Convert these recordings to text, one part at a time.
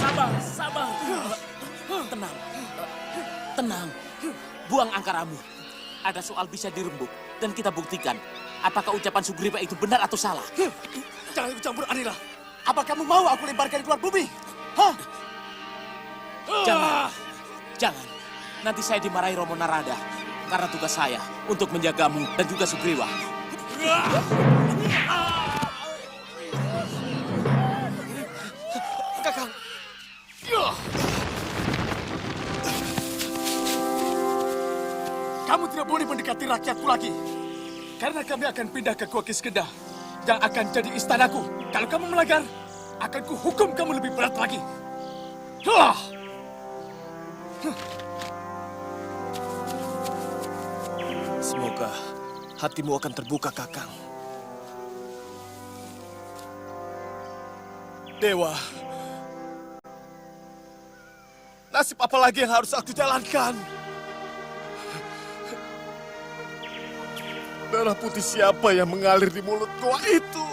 Sabar, sabar. Tenang, tenang. Buang angkaramu. Ada soal bisa dirembuk dan kita buktikan apakah ucapan Sugriwa itu benar atau salah. Jangan ikut campur, Anila. Apa kamu mau aku lemparkan keluar bumi? Hah? Jangan, jangan. Nanti saya dimarahi Romo Narada karena tugas saya untuk menjagamu dan juga Sugriwa. Kakang. Kamu tidak boleh mendekati rakyatku lagi. Karena kami akan pindah ke Gua Kiskedah yang akan jadi istanaku. Kalau kamu melanggar, akan kuhukum kamu lebih berat lagi. Semoga hatimu akan terbuka, Kakang. Dewa, nasib apa lagi yang harus aku jalankan? Darah putih siapa yang mengalir di mulut gua itu?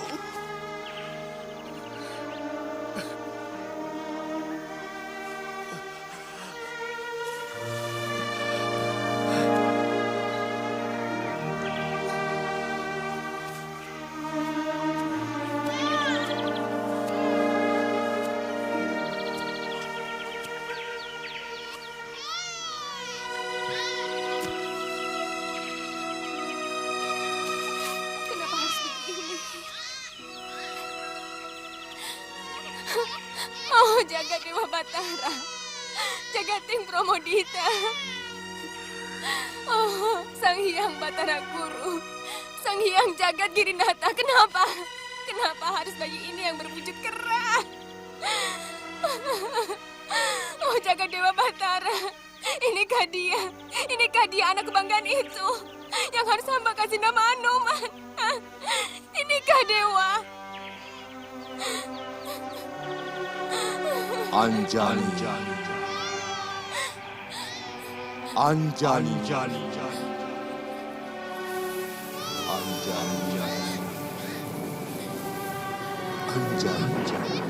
Oh, jaga Dewa Batara, Jagating Promodita. Oh, Sang Hyang Batara Guru, Sang Hyang Jagat Girinata, kenapa? Kenapa harus bayi ini yang berwujud kera? Oh, jaga Dewa Batara, inikah dia anak kebanggaan itu yang harus hamba kasih nama Anoman? Inikah Dewa? Anjani. Anjani. Anjani. Anjani.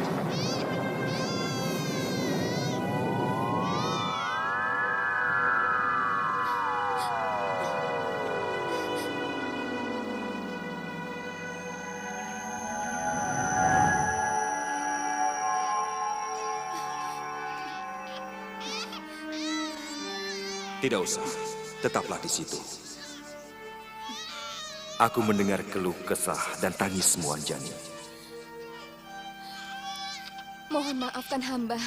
Tidak usah, tetaplah di situ. Aku mendengar keluh kesah dan tangismu, Anjani. Mohon maafkan hamba.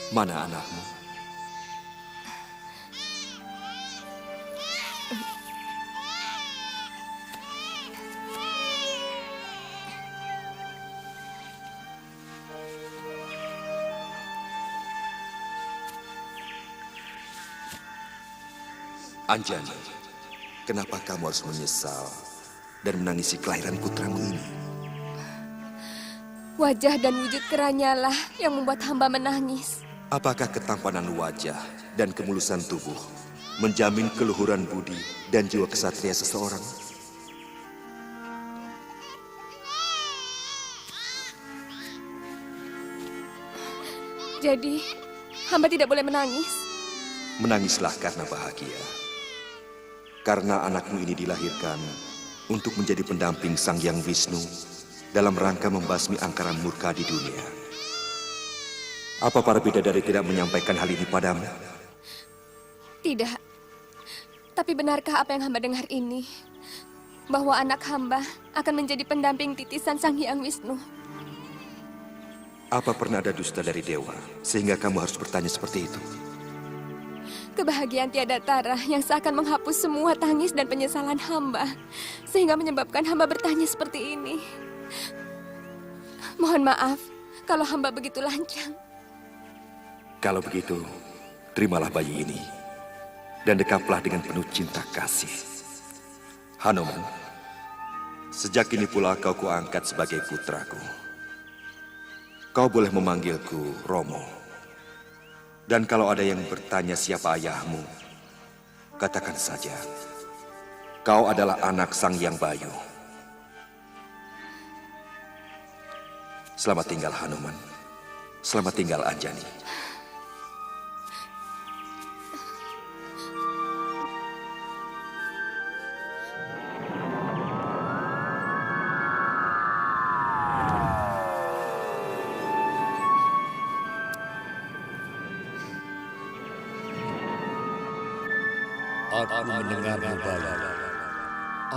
Mana anakmu? Anjani, kenapa kamu harus menyesal dan menangisi kelahiran putramu ini? Wajah dan wujud keranyalah yang membuat hamba menangis. Apakah ketampanan wajah dan kemulusan tubuh menjamin keluhuran budi dan jiwa kesatria seseorang? Jadi, hamba tidak boleh menangis? Menangislah karena bahagia. Karena anakmu ini dilahirkan untuk menjadi pendamping Sang Hyang Wisnu dalam rangka membasmi angkaran murka di dunia. Apa para bidadari tidak menyampaikan hal ini padamu? Tidak. Tapi benarkah apa yang hamba dengar ini? Bahwa anak hamba akan menjadi pendamping titisan Sang Hyang Wisnu? Apa pernah ada dusta dari dewa sehingga kamu harus bertanya seperti itu? Kebahagiaan tiada tara yang seakan menghapus semua tangis dan penyesalan hamba, sehingga menyebabkan hamba bertanya seperti ini. Mohon maaf kalau hamba begitu lancang. Kalau begitu, terimalah bayi ini dan dekaplah dengan penuh cinta kasih. Hanuman, sejak ini pula kau kuangkat sebagai putraku. Kau boleh memanggilku Romo. Dan kalau ada yang bertanya siapa ayahmu, katakan saja, kau adalah anak Sang Hyang Bayu. Selamat tinggal Hanuman. Selamat tinggal Anjani. Aku mendengarmu baik.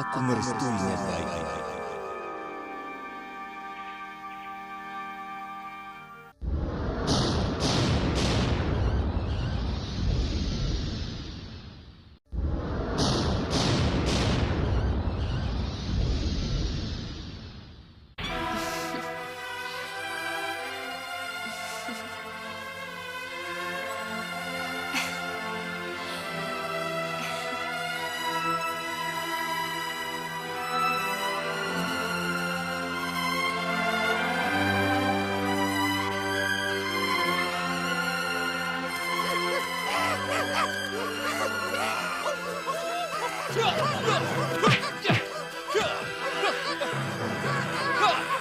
Aku merestuinya baik.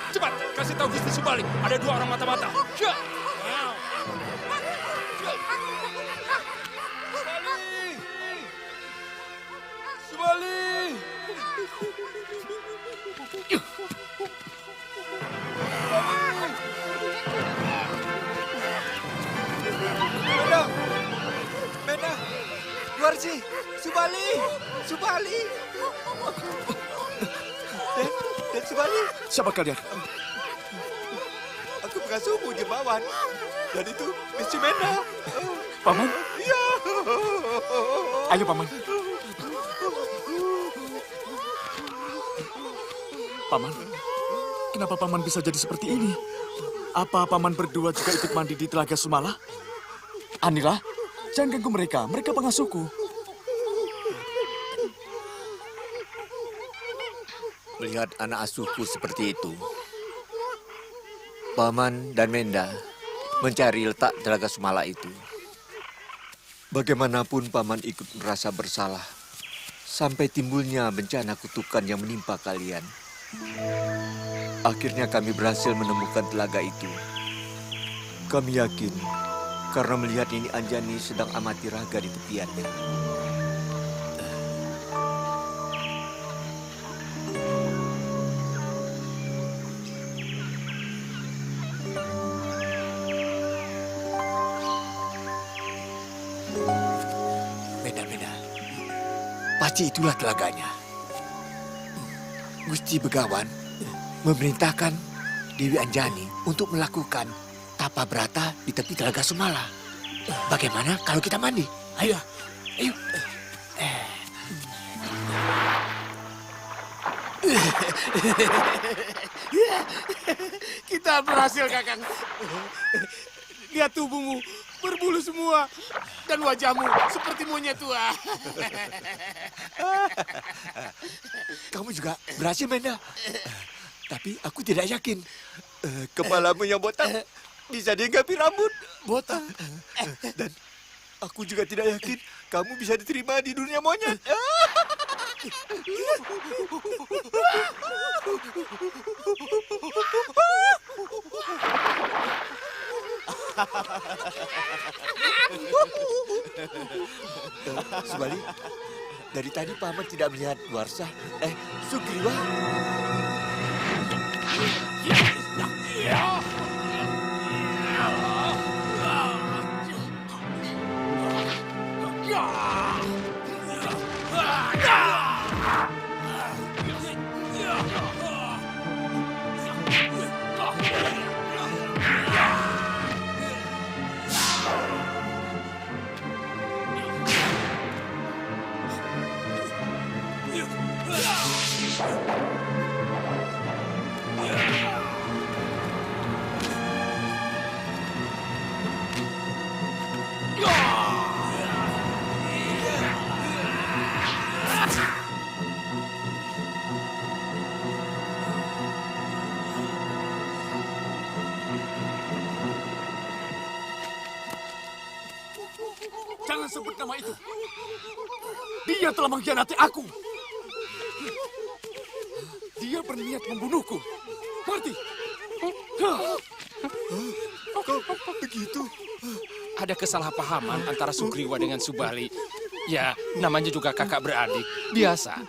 Cepat, kasih tahu Gusti Subali. Ada 2 orang mata-mata. Subali! Mena, Luarsi, Subali, Subali. Dan Subali. Siapa kalian? Aku pengasuhmu Jembawan. Dan itu Miss Mena. Paman? Iya. Ayo, Paman. Paman, kenapa Paman bisa jadi seperti ini? Apa Paman berdua juga ikut mandi di Telaga Sumala? Anila, jangan ganggu mereka. Mereka pengasuhku. Melihat anak asuhku seperti itu, Paman dan Menda mencari letak Telaga Sumala itu. Bagaimanapun Paman ikut merasa bersalah sampai timbulnya bencana kutukan yang menimpa kalian. Akhirnya kami berhasil menemukan telaga itu. Kami yakin karena melihat ini Anjani sedang amati raga di tepiannya. Beda-beda. Pasti itulah telaganya. Gusti Begawan memerintahkan Dewi Anjani untuk melakukan tapa berata di tepi Telaga Sumala. Bagaimana kalau kita mandi? Ayo, ayo. Kita berhasil, Kakang. Lihat tubuhmu berbulu semua dan wajahmu seperti monyet tua. Kamu juga berhasil, Menda. Tapi aku tidak yakin. Kepalamu yang botak bisa digapi rambut. Botak. Dan aku juga tidak yakin kamu bisa diterima di dunia monyet. Subali, dari tadi Paman tidak melihat Warsa. Sugriwa. Jangan sebut nama itu. Dia telah mengkhianati aku. Dia berniat membunuhku. Mengerti? Kok begitu? Ada kesalahpahaman antara Sugriwa dengan Subali. Ya, namanya juga kakak beradik. Biasa.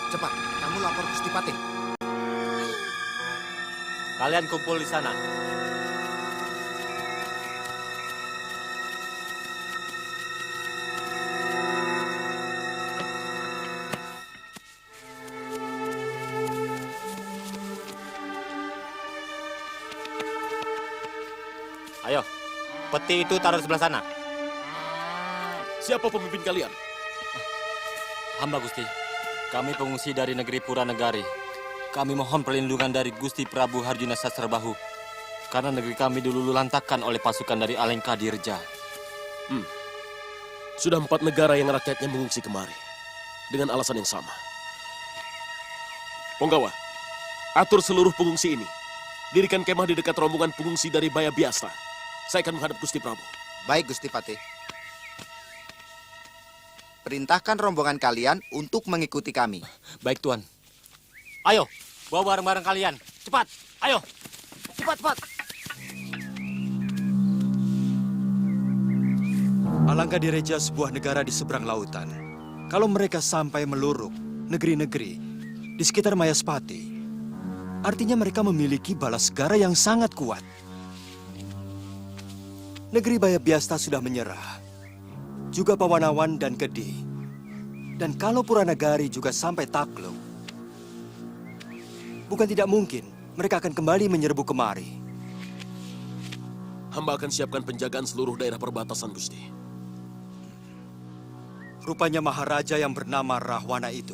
Cepat, kamu lapor Gusti Patih. Kalian kumpul di sana. Ayo, peti itu taruh di sebelah sana. Siapa pemimpin kalian? Hamba Gusti, kami pengungsi dari negeri Puranegari. Kami mohon perlindungan dari Gusti Prabu Harjuna Sasrabahu. Karena negeri kami dulu lantakan oleh pasukan dari Alengka Dirja. Sudah 4 negara yang rakyatnya mengungsi kemari. Dengan alasan yang sama. Ponggawa, atur seluruh pengungsi ini. Dirikan kemah di dekat rombongan pengungsi dari Baya Biasta. Saya akan menghadap Gusti Prabu. Baik, Gusti Patih. Perintahkan rombongan kalian untuk mengikuti kami. Baik, Tuan. Ayo, bawa barang-barang kalian. Cepat, ayo. Cepat. Alangkah Dirja sebuah negara di seberang lautan. Kalau mereka sampai meluruk negeri-negeri di sekitar Mayaspati, artinya mereka memiliki balas segara yang sangat kuat. Negeri Baya Biasta sudah menyerah. Juga Pawanawan dan Kedih. Dan kalau Puranagari juga sampai takluk, bukan tidak mungkin mereka akan kembali menyerbu kemari. Hamba akan siapkan penjagaan seluruh daerah perbatasan, Gusti. Rupanya Maharaja yang bernama Rahwana itu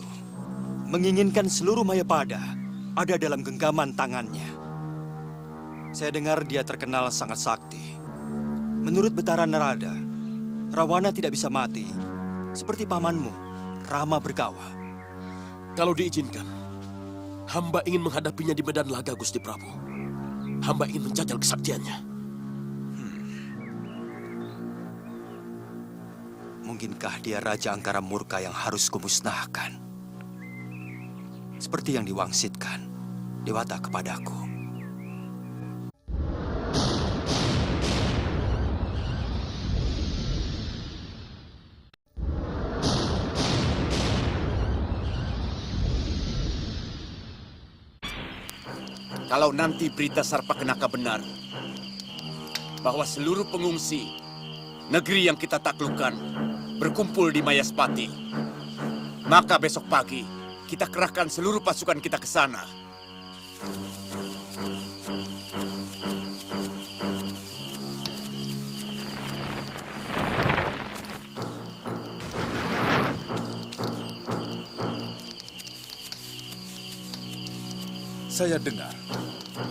menginginkan seluruh Mayapada ada dalam genggaman tangannya. Saya dengar dia terkenal sangat sakti. Menurut Betara Narada, Rahwana tidak bisa mati seperti pamanmu, Rama Bergawa. Kalau diizinkan, hamba ingin menghadapinya di medan laga, Gusti Prabu. Hamba ingin menjajal kesaktiannya. Mungkinkah dia Raja Angkara Murka yang harus kumusnahkan? Seperti yang diwangsitkan Dewata kepadaku. Kalau nanti berita Sarpakenaka benar, bahwa seluruh pengungsi negeri yang kita taklukkan berkumpul di Mayaspati, maka besok pagi kita kerahkan seluruh pasukan kita ke sana. Saya dengar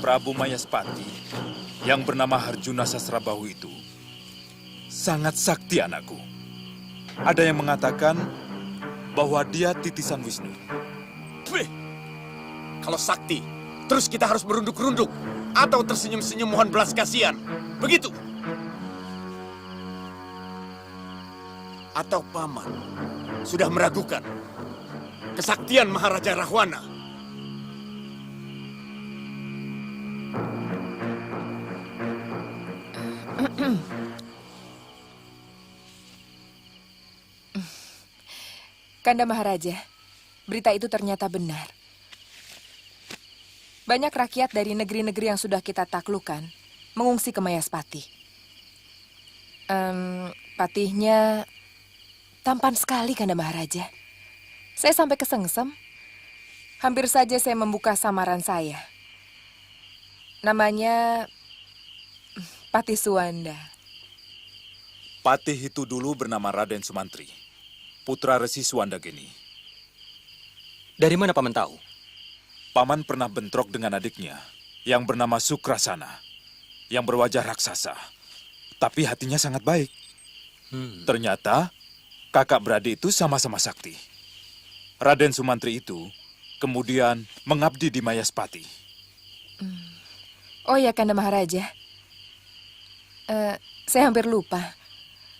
Prabu Mayaspati yang bernama Harjuna Sasrabahu itu sangat sakti, anakku. Ada yang mengatakan bahwa dia titisan Wisnu. Wih, kalau sakti, terus kita harus merunduk-runduk atau tersenyum-senyum mohon belas kasihan. Begitu. Atau paman sudah meragukan kesaktian Maharaja Rahwana. Kanda Maharaja, berita itu ternyata benar. Banyak rakyat dari negeri-negeri yang sudah kita taklukkan mengungsi ke Mayaspati. Patihnya tampan sekali, Kanda Maharaja. Saya sampai kesengsem. Hampir saja saya membuka samaran saya. Namanya Patih Suwanda. Patih itu dulu bernama Raden Sumantri, putra Resi Suwandageni. Dari mana Paman tahu? Paman pernah bentrok dengan adiknya yang bernama Sukrasana, yang berwajah raksasa. tapi hatinya sangat baik. Ternyata kakak beradik itu sama-sama sakti. Raden Sumantri itu kemudian mengabdi di Mayaspati. Oh ya, Kanda Maharaja. Saya hampir lupa.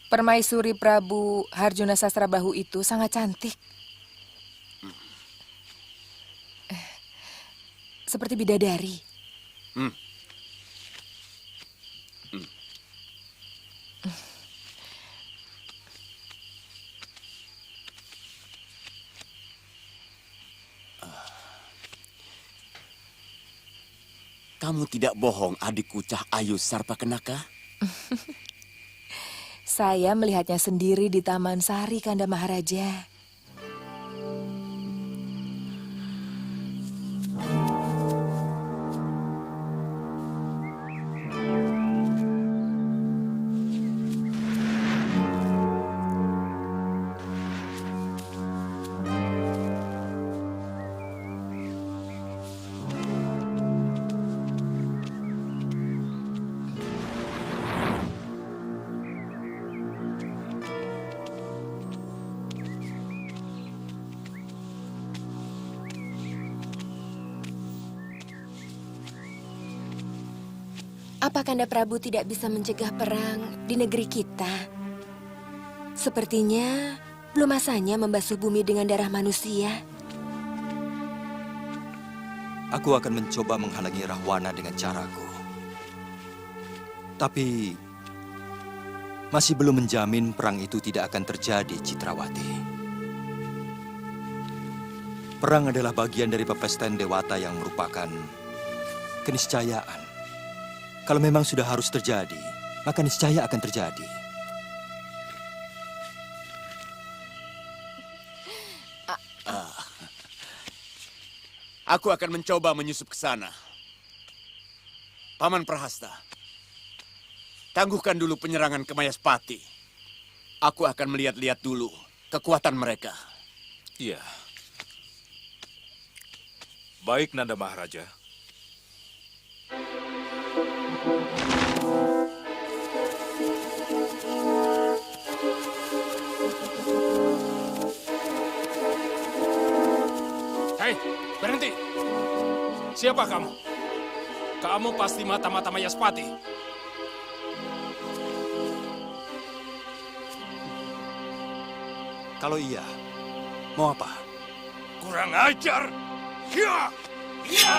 Permaisuri Prabu Harjuna Sasrabahu itu sangat cantik. Seperti bidadari. Kamu tidak bohong, adikku Cah Ayu Sarpakenaka? Saya melihatnya sendiri di Taman Sari, Kanda Maharaja. Apa Kanda Prabu tidak bisa mencegah perang di negeri kita? Sepertinya belum masanya membasuh bumi dengan darah manusia. Aku akan mencoba menghalangi Rahwana dengan caraku. Tapi masih belum menjamin perang itu tidak akan terjadi, Citrawati. Perang adalah bagian dari pepestren dewata yang merupakan keniscayaan. Kalau memang sudah harus terjadi, maka niscaya akan terjadi. Aku akan mencoba menyusup ke sana. Paman Prahasta, tangguhkan dulu penyerangan ke Mayaspati. Aku akan melihat-lihat dulu kekuatan mereka. Iya. Baik, Nanda Maharaja. Hei, berhenti. Siapa kamu? Kamu pasti mata-mata Mayaspati. Kalau iya, mau apa? Kurang ajar. Ya! Ya!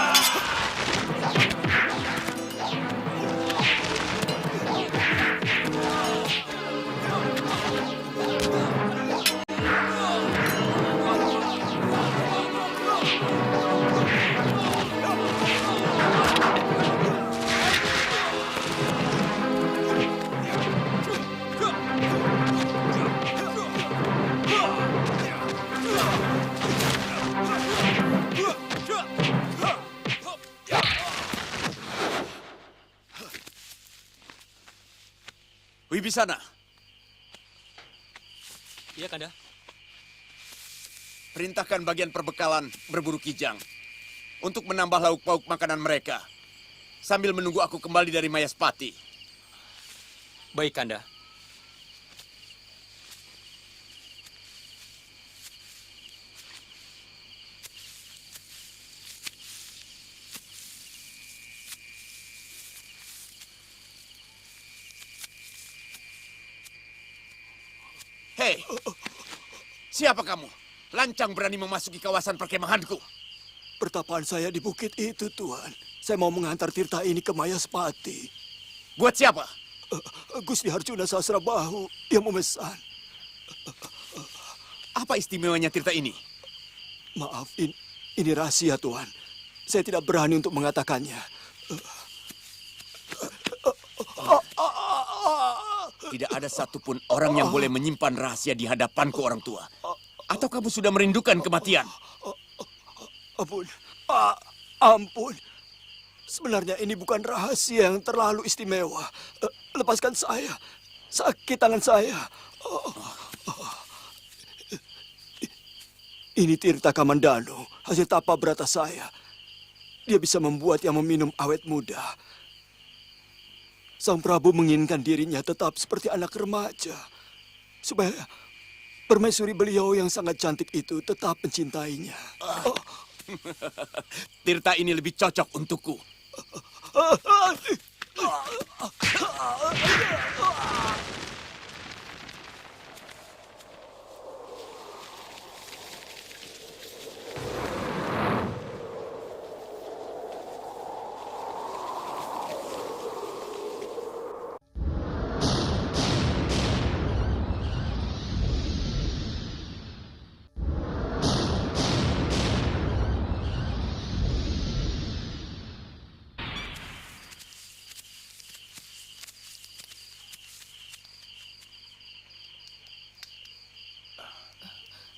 Wibisana. Iya, Kanda. Perintahkan bagian perbekalan berburu kijang untuk menambah lauk pauk makanan mereka sambil menunggu aku kembali dari Mayaspati. Baik, Kanda. Hei, siapa kamu? Lancang berani memasuki kawasan perkemahanku. Pertapaan saya di bukit itu, Tuan. Saya mau mengantar tirta ini ke Mayaspati. Buat siapa? Gusti Harjuna Sasrabahu yang memesan. Apa istimewanya tirta ini? Maaf, ini rahasia, Tuan. Saya tidak berani untuk mengatakannya. Tidak ada satupun orang yang boleh menyimpan rahasia di hadapanku, orang tua. Atau kamu sudah merindukan kematian? Ampun. Ampun. Sebenarnya ini bukan rahasia yang terlalu istimewa. Lepaskan saya. Sakit tangan saya. Ini Tirta Kamandano, hasil tapa berata saya. Dia bisa membuat yang meminum awet muda. Sang Prabu menginginkan dirinya tetap seperti anak remaja. Supaya permaisuri beliau yang sangat cantik itu tetap mencintainya. Tirta ini lebih cocok untukku.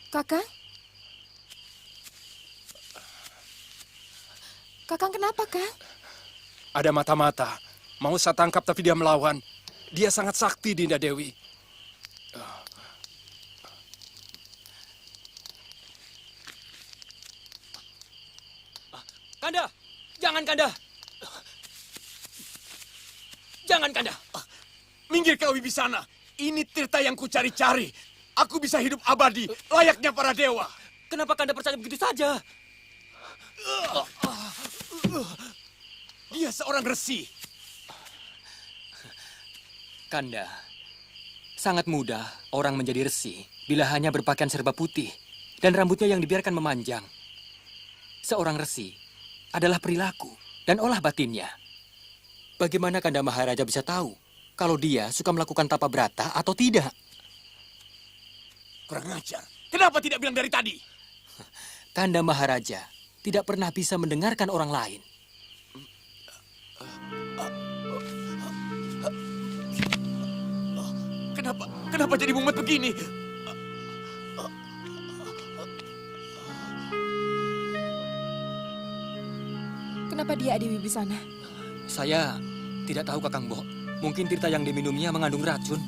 Kakang? Kakang kenapa, Kang? Ada mata-mata. Mau saya tangkap tapi dia melawan. Dia sangat sakti, Dinda Dewi. Kanda! Jangan, Kanda! Jangan, Kanda! Minggir kau, Wibisana. Ini Tirta yang kucari-cari. Aku bisa hidup abadi, layaknya para dewa. Kenapa Kanda percaya begitu saja? Dia seorang resi. Kanda, sangat mudah orang menjadi resi bila hanya berpakaian serba putih dan rambutnya yang dibiarkan memanjang. Seorang resi adalah perilaku dan olah batinnya. Bagaimana Kanda Maharaja bisa tahu kalau dia suka melakukan tapa brata atau tidak? Kurang ajar. Kenapa tidak bilang dari tadi? Kanda Maharaja tidak pernah bisa mendengarkan orang lain. Kenapa jadi mumet begini? Kenapa dia ada di sana? Saya tidak tahu, Kakang Bo. Mungkin Tirta yang diminumnya mengandung racun.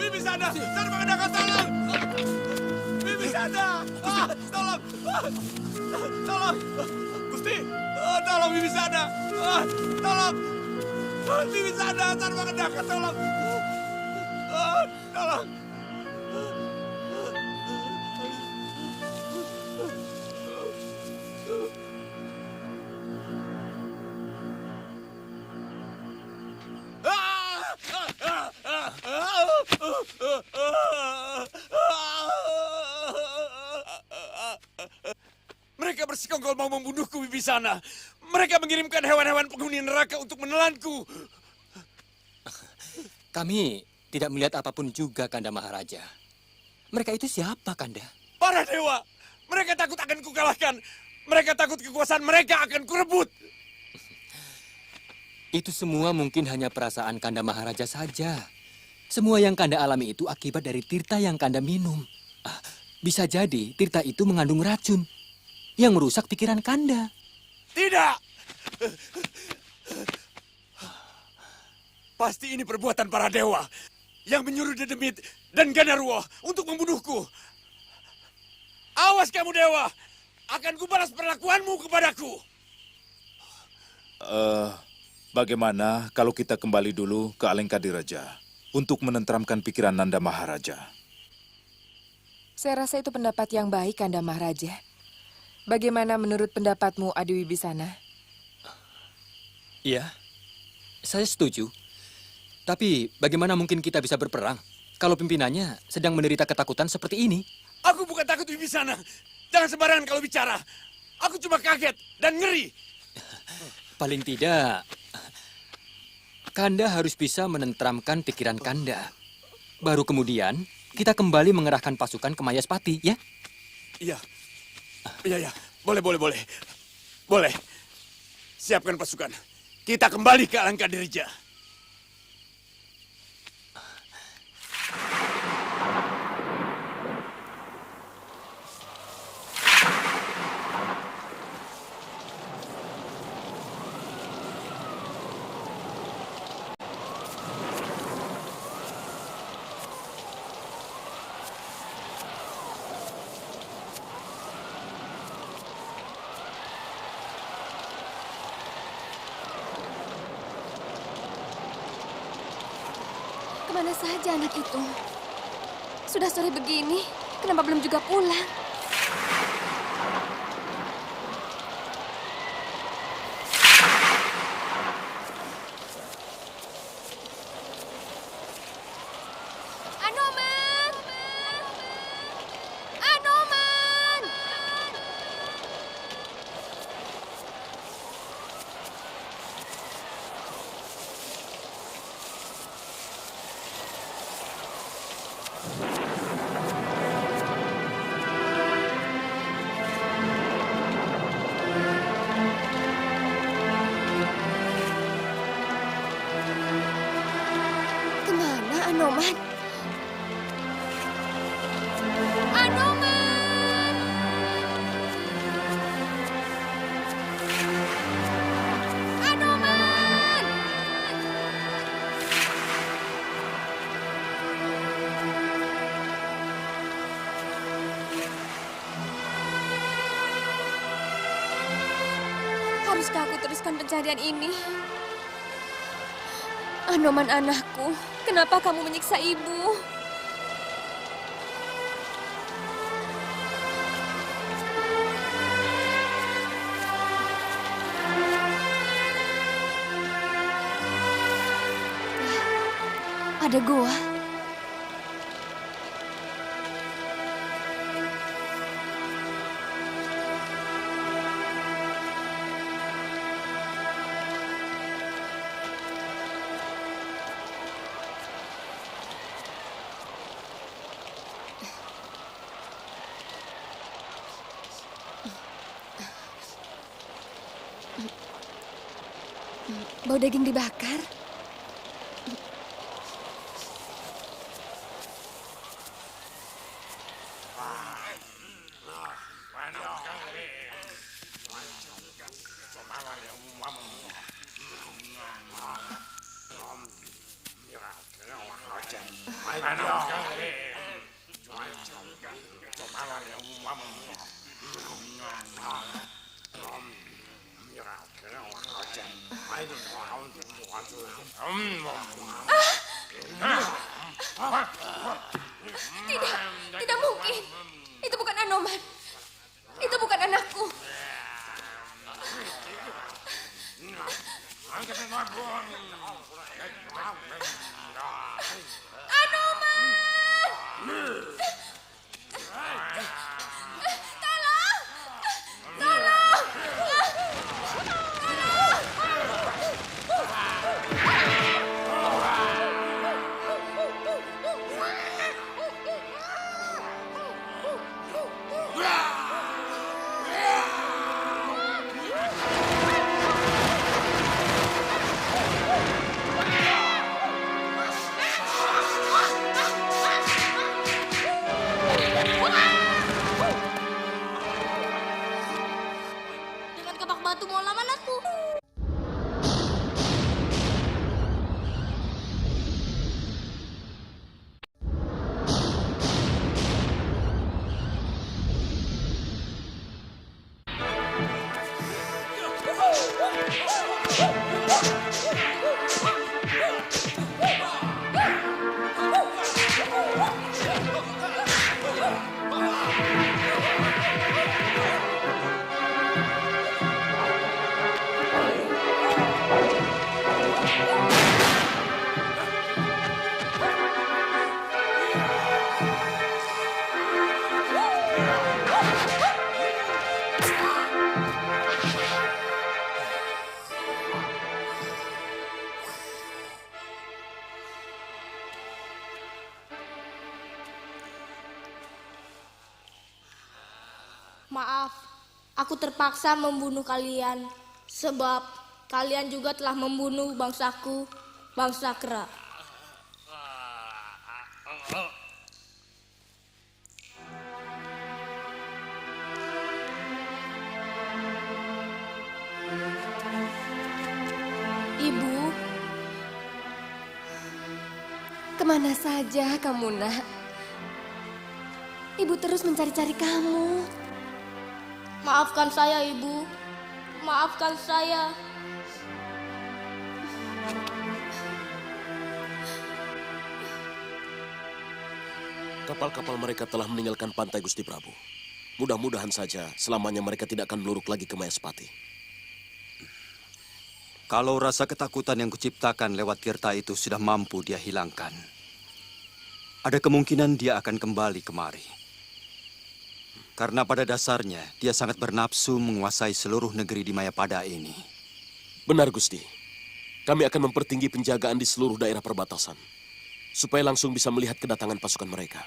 Wibisana, Sarma Kedaka, tolong! Wibisana, tolong! Tolong! Gusti, tolong Wibisana! Tolong! Wibisana, Sarma Kedaka, tolong! Tolong! Mereka bersekongkol mau membunuhku, Wibisana. Mereka mengirimkan hewan-hewan penghuni neraka untuk menelanku. Kami tidak melihat apapun juga, Kanda Maharaja. Mereka itu siapa, Kanda? Para dewa. Mereka takut akan kukalahkan. Mereka takut kekuasaan mereka akan kurebut. Itu semua mungkin hanya perasaan Kanda Maharaja saja. Semua yang Kanda alami itu akibat dari Tirta yang Kanda minum. Bisa jadi Tirta itu mengandung racun yang merusak pikiran Kanda. Tidak! Pasti ini perbuatan para dewa yang menyuruh Dedemit dan Gandarwo untuk membunuhku. Awas kamu dewa, akan kubalas perlakuanmu kepadaku. Bagaimana kalau kita kembali dulu ke Alengkadiraja untuk menenteramkan pikiran Nanda Maharaja? Saya rasa itu pendapat yang baik, Kanda Maharaja. Bagaimana menurut pendapatmu, Adi Wibisana? Iya, saya setuju. Tapi bagaimana mungkin kita bisa berperang? kalau pimpinannya sedang menderita ketakutan seperti ini? Aku bukan takut Wibisana. Jangan sembarangan kalau bicara. Aku cuma kaget dan ngeri. Paling tidak, Kanda harus bisa menenteramkan pikiran Kanda. Baru kemudian, kita kembali mengerahkan pasukan ke Mayaspati, ya? Iya. Iya. Boleh. Boleh. Siapkan pasukan. Kita kembali ke Alangkadirija. Kemana saja anak itu? Sudah sore begini, kenapa belum juga pulang? Anoman! Anoman! Kemana Anoman? Anoman! Anoman! Haruskah aku teruskan pencarian ini? Anoman anakku, kenapa kamu menyiksa ibu? Ada gua. Bau daging dibakar. Tidak mungkin. Itu bukan Anoman. Itu bukan anakku. Anoman! Tolong! Tolong! Dengan kapak batu mau lawan aku. Maaf, aku terpaksa membunuh kalian. Sebab kalian juga telah membunuh bangsaku, bangsa kera. Ibu, kemana saja kamu, Nak? Ibu terus mencari-cari kamu. Maafkan saya, Ibu. Maafkan saya. Kapal-kapal mereka telah meninggalkan pantai, Gusti Prabu. Mudah-mudahan saja selamanya mereka tidak akan meluruk lagi ke Mayaspati. Kalau rasa ketakutan yang kuciptakan lewat Tirta itu sudah mampu dia hilangkan, ada kemungkinan dia akan kembali kemari. Karena pada dasarnya dia sangat bernafsu menguasai seluruh negeri di Mayapada ini. Benar, Gusti. Kami akan mempertinggi penjagaan di seluruh daerah perbatasan, supaya langsung bisa melihat kedatangan pasukan mereka.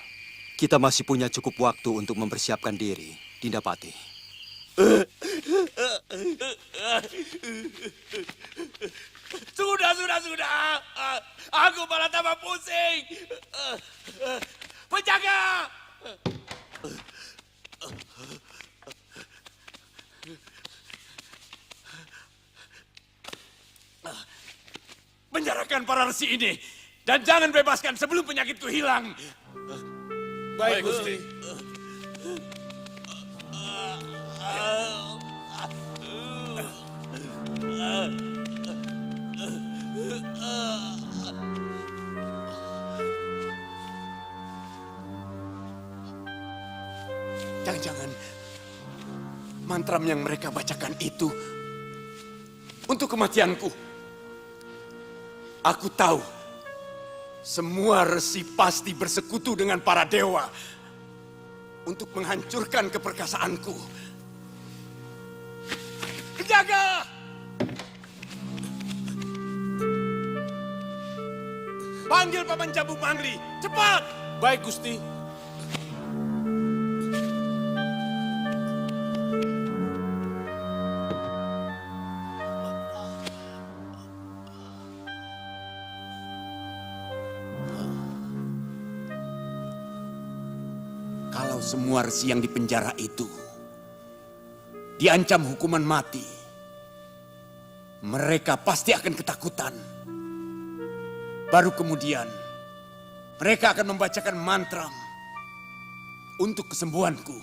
Kita masih punya cukup waktu untuk mempersiapkan diri, Dindapati. Sudah. Aku malah tambah pusing. Penjaga! Penjarakan para resi ini. Dan jangan bebaskan sebelum penyakitku hilang. Baik, Gusti. Jangan-jangan mantram yang mereka bacakan itu untuk kematianku. Aku tahu semua resi pasti bersekutu dengan para dewa untuk menghancurkan keperkasaanku. Jaga! Panggil Paman Jambu Mangli, cepat! Baik, Gusti. Kalau semua resi yang dipenjara itu diancam hukuman mati, mereka pasti akan ketakutan. Baru kemudian mereka akan membacakan mantra untuk kesembuhanku.